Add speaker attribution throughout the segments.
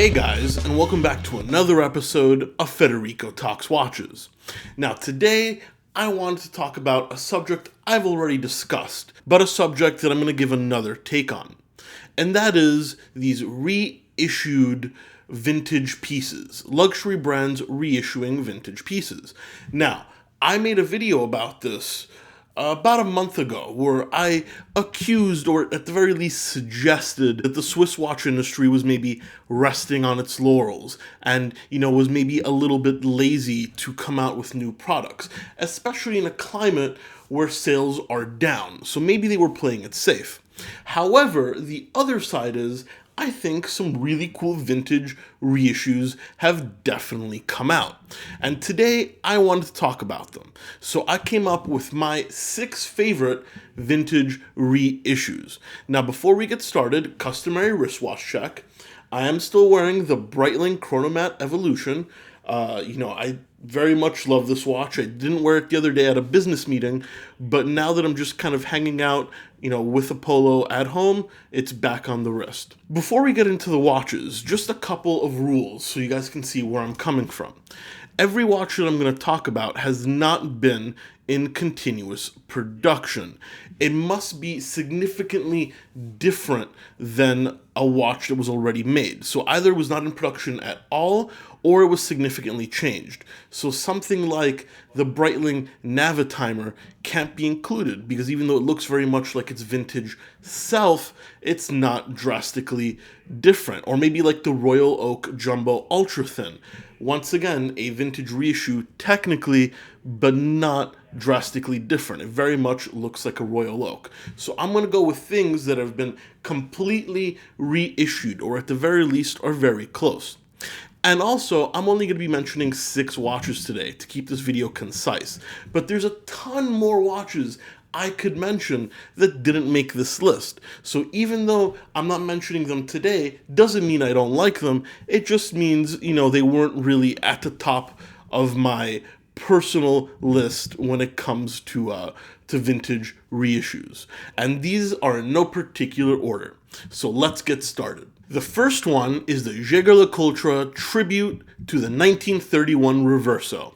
Speaker 1: Hey guys, and welcome back to another episode of Federico Talks Watches. Now today, I wanted to talk about a subject I've already discussed, but a subject that I'm going to give another take on. And that is these reissued vintage pieces. Luxury brands reissuing vintage pieces. Now, I made a video about this about a month ago, where I accused, or at the very least suggested, that the Swiss watch industry was maybe resting on its laurels and, was maybe a little bit lazy to come out with new products, especially in a climate where sales are down. So maybe they were playing it safe. However, the other side is, I think some really cool vintage reissues have definitely come out. And today I wanted to talk about them. So I came up with my 6 favorite vintage reissues. Now before we get started, customary wristwatch check. I am still wearing the Breitling Chronomat Evolution. I very much love this watch. I didn't wear it the other day at a business meeting, but now that I'm just kind of hanging out, with a polo at home, it's back on the wrist. Before we get into the watches, just a couple of rules so you guys can see where I'm coming from. Every watch that I'm going to talk about has not been in continuous production. It must be significantly different than a watch that was already made. So either it was not in production at all, or it was significantly changed. So something like the Breitling Navitimer can't be included, because even though it looks very much like its vintage self, it's not drastically different. Or maybe like the Royal Oak Jumbo Ultra Thin. Once again, a vintage reissue technically, but not drastically different. It very much looks like a Royal Oak. So I'm going to go with things that have been completely reissued, or at the very least are very close. And also, I'm only going to be mentioning 6 watches today to keep this video concise. But there's a ton more watches I could mention that didn't make this list. So even though I'm not mentioning them today, doesn't mean I don't like them. It just means, they weren't really at the top of my personal list when it comes to vintage reissues. And these are in no particular order. So let's get started. The first one is the Jaeger-LeCoultre Tribute to the 1931 Reverso.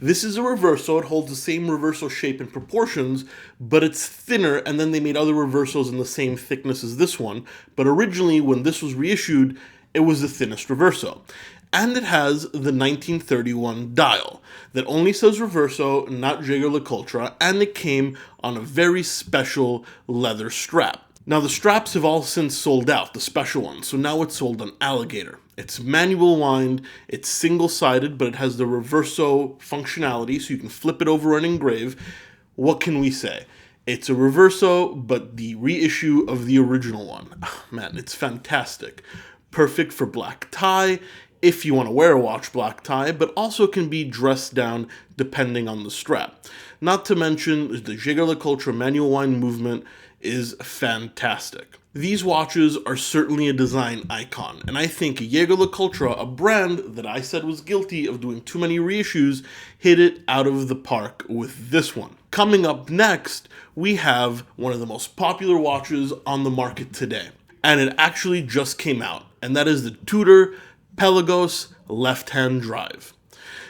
Speaker 1: This is a Reverso. It holds the same Reverso shape and proportions, but it's thinner, and then they made other Reversos in the same thickness as this one. But originally, when this was reissued, it was the thinnest Reverso. And it has the 1931 dial that only says Reverso, not Jaeger-LeCoultre, and it came on a very special leather strap. Now the straps have all since sold out, the special ones, so now it's sold on alligator. It's manual wind, it's single-sided, but it has the Reverso functionality, so you can flip it over and engrave. What can we say? It's a Reverso, but the reissue of the original one. Oh, man, it's fantastic. Perfect for black tie, if you want to wear a watch black tie, but also can be dressed down depending on the strap. Not to mention, the Jaeger-LeCoultre manual wind movement is fantastic. These watches are certainly a design icon, and I think Jaeger-LeCoultre, a brand that I said was guilty of doing too many reissues, hit it out of the park with this one. Coming up next, we have one of the most popular watches on the market today, and it actually just came out, and that is the Tudor Pelagos left-hand drive.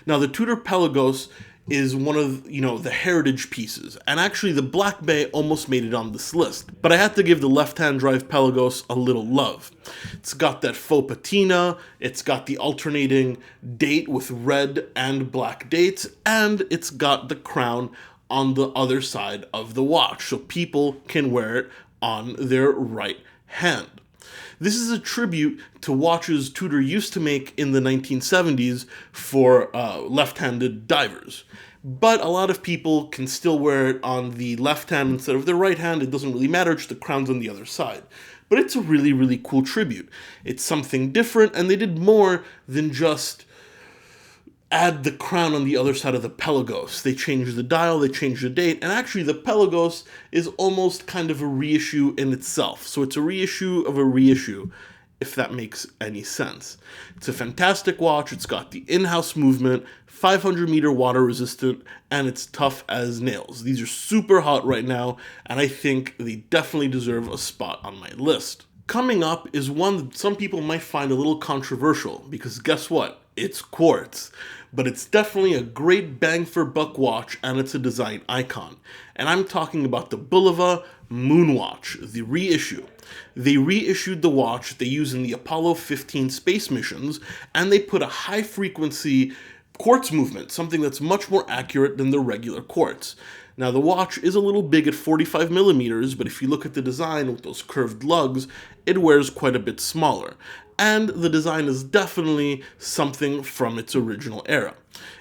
Speaker 1: Now, the Tudor Pelagos is one of, the heritage pieces. And actually, the Black Bay almost made it on this list. But I had to give the left-hand drive Pelagos a little love. It's got that faux patina, it's got the alternating date with red and black dates, and it's got the crown on the other side of the watch, so people can wear it on their right hand. This is a tribute to watches Tudor used to make in the 1970s for left-handed divers. But a lot of people can still wear it on the left hand instead of the right hand. It doesn't really matter, just the crown's on the other side. But it's a really, really cool tribute. It's something different, and they did more than just add the crown on the other side of the Pelagos. They changed the dial, they changed the date, and actually the Pelagos is almost kind of a reissue in itself. So it's a reissue of a reissue, if that makes any sense. It's a fantastic watch. It's got the in-house movement, 500-meter water resistant, and it's tough as nails. These are super hot right now, and I think they definitely deserve a spot on my list. Coming up is one that some people might find a little controversial, because guess what? It's quartz. But it's definitely a great bang for buck watch, and it's a design icon. And I'm talking about the Bulova Moonwatch, the reissue. They reissued the watch they used in the Apollo 15 space missions, and they put a high frequency quartz movement, something that's much more accurate than the regular quartz. Now the watch is a little big at 45 millimeters, but if you look at the design with those curved lugs, it wears quite a bit smaller. And the design is definitely something from its original era.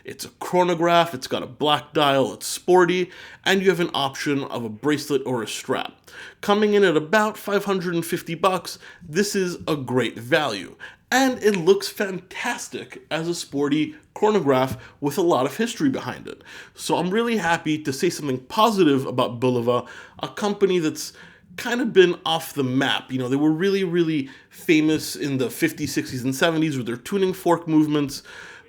Speaker 1: It's a chronograph, it's got a black dial, it's sporty, and you have an option of a bracelet or a strap. Coming in at about $550, this is a great value. And it looks fantastic as a sporty chronograph with a lot of history behind it. So I'm really happy to say something positive about Bulova, a company that's kind of been off the map. You know, they were really famous in the 50s, 60s, and 70s with their tuning fork movements,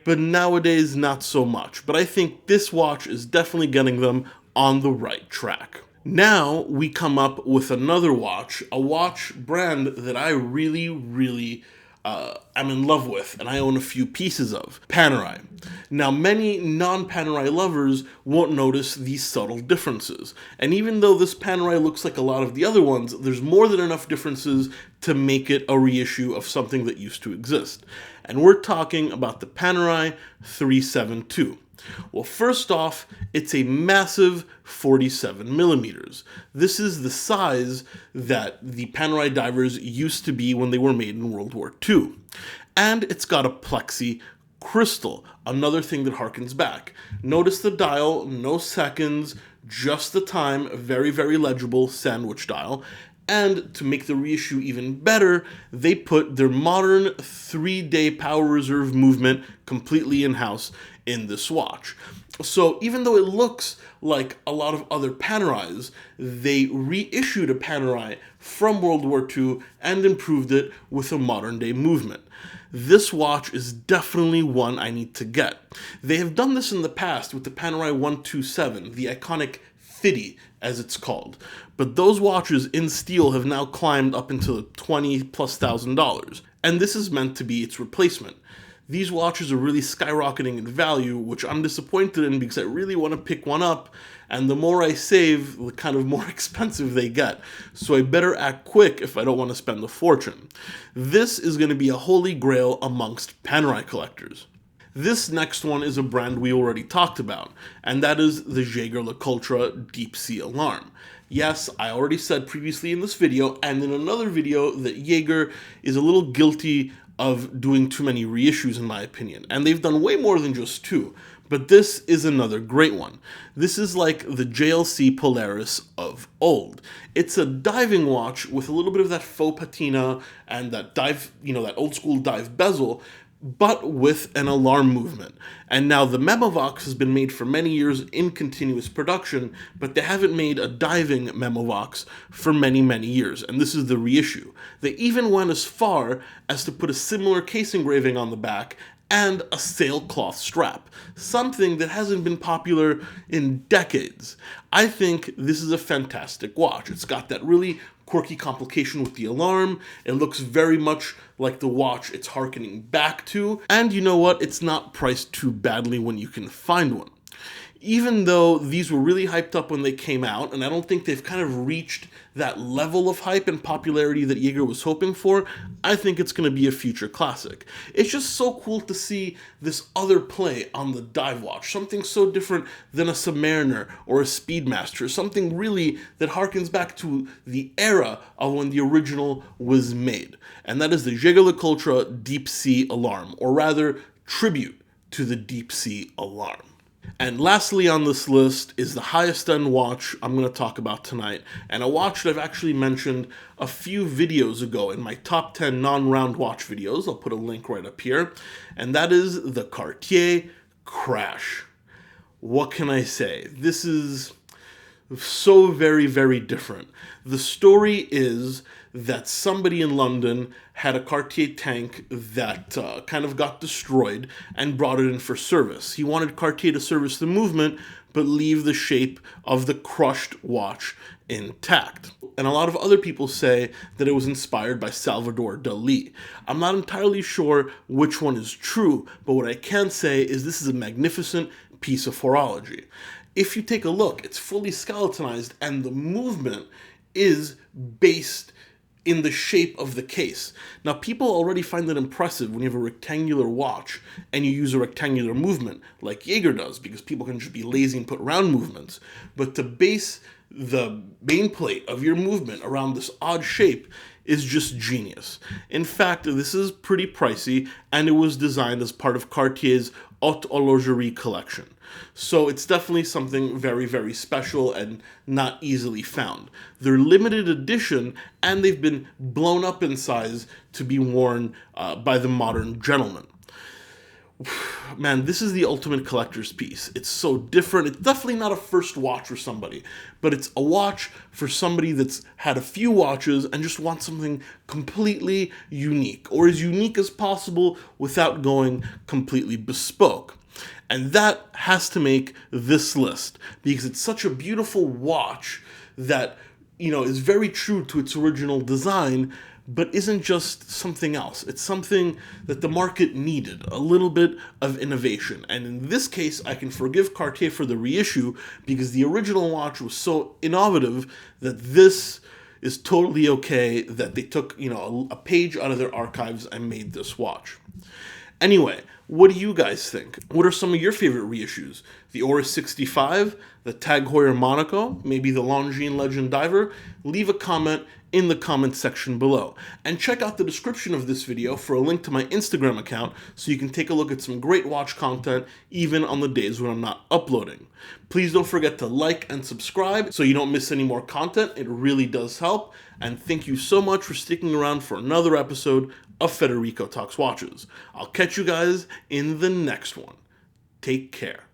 Speaker 1: but nowadays not so much. But I think this watch is definitely getting them on the right track. Now we come up with another watch, a watch brand that I really I'm in love with, and I own a few pieces of, Panerai. Now, many non-Panerai lovers won't notice these subtle differences, and even though this Panerai looks like a lot of the other ones, there's more than enough differences to make it a reissue of something that used to exist. And we're talking about the Panerai 372. Well, first off, it's a massive 47 millimeters. This is the size that the Panerai divers used to be when they were made in World War II. And it's got a plexi crystal, another thing that harkens back. Notice the dial, no seconds, just the time, very legible sandwich dial. And to make the reissue even better, they put their modern 3-day power reserve movement completely in-house in this watch. So even though it looks like a lot of other Panerais, they reissued a Panerai from World War II and improved it with a modern day movement. This watch is definitely one I need to get. They have done this in the past with the Panerai 127, the iconic Fiddy, as it's called. But those watches in steel have now climbed up into the $20,000+, and this is meant to be its replacement. These watches are really skyrocketing in value, which I'm disappointed in because I really want to pick one up, and the more I save, the kind of more expensive they get. So I better act quick if I don't want to spend a fortune. This is going to be a holy grail amongst Panerai collectors. This next one is a brand we already talked about, and that is the Jaeger-LeCoultre Deep Sea Alarm. Yes, I already said previously in this video and in another video that Jaeger is a little guilty of doing too many reissues in my opinion, and they've done way more than just two, but this is another great one. This is like the JLC Polaris of old. It's a diving watch with a little bit of that faux patina and that dive, that old school dive bezel, but with an alarm movement. And now the Memovox has been made for many years in continuous production, but they haven't made a diving Memovox for many years, and this is the reissue. They even went as far as to put a similar case engraving on the back and a sailcloth strap, something that hasn't been popular in decades. I think this is a fantastic watch. It's got that really quirky complication with the alarm. It looks very much like the watch it's harkening back to. And you know what? It's not priced too badly when you can find one. Even though these were really hyped up when they came out, and I don't think they've kind of reached that level of hype and popularity that Jaeger was hoping for, I think it's going to be a future classic. It's just so cool to see this other play on the dive watch, something so different than a Submariner or a Speedmaster, something really that harkens back to the era of when the original was made. And that is the Jaeger-LeCoultre Deep Sea Alarm, or rather, tribute to the Deep Sea Alarm. And lastly on this list is the highest end watch I'm going to talk about tonight, and a watch that I've actually mentioned a few videos ago in my top 10 non-round watch videos. I'll put a link right up here, and that is the Cartier Crash. What can I say? This is so very different. The story is that somebody in London had a Cartier tank that kind of got destroyed and brought it in for service. He wanted Cartier to service the movement, but leave the shape of the crushed watch intact. And a lot of other people say that it was inspired by Salvador Dali. I'm not entirely sure which one is true, but what I can say is this is a magnificent piece of horology. If you take a look, it's fully skeletonized, and the movement is based in the shape of the case. Now, people already find it impressive when you have a rectangular watch and you use a rectangular movement like Jaeger does, because people can just be lazy and put round movements. But to base the main plate of your movement around this odd shape is just genius. In fact, this is pretty pricey, and it was designed as part of Cartier's Haute Horlogerie collection. So it's definitely something very, very special and not easily found. They're limited edition, and they've been blown up in size to be worn by the modern gentleman. Man, this is the ultimate collector's piece. It's so different. It's definitely not a first watch for somebody, but it's a watch for somebody that's had a few watches and just wants something completely unique, or as unique as possible without going completely bespoke. And that has to make this list, because it's such a beautiful watch that, is very true to its original design, but isn't just something else. It's something that the market needed, a little bit of innovation. And in this case, I can forgive Cartier for the reissue, because the original watch was so innovative that this is totally okay, that they took, a page out of their archives and made this watch. Anyway, what do you guys think? What are some of your favorite reissues? The Oris 65, the Tag Heuer Monaco, maybe the Longines Legend Diver? Leave a comment in the comment section below. And check out the description of this video for a link to my Instagram account so you can take a look at some great watch content even on the days when I'm not uploading. Please don't forget to like and subscribe so you don't miss any more content. It really does help. And thank you so much for sticking around for another episode of Federico Talks Watches. I'll catch you guys in the next one. Take care.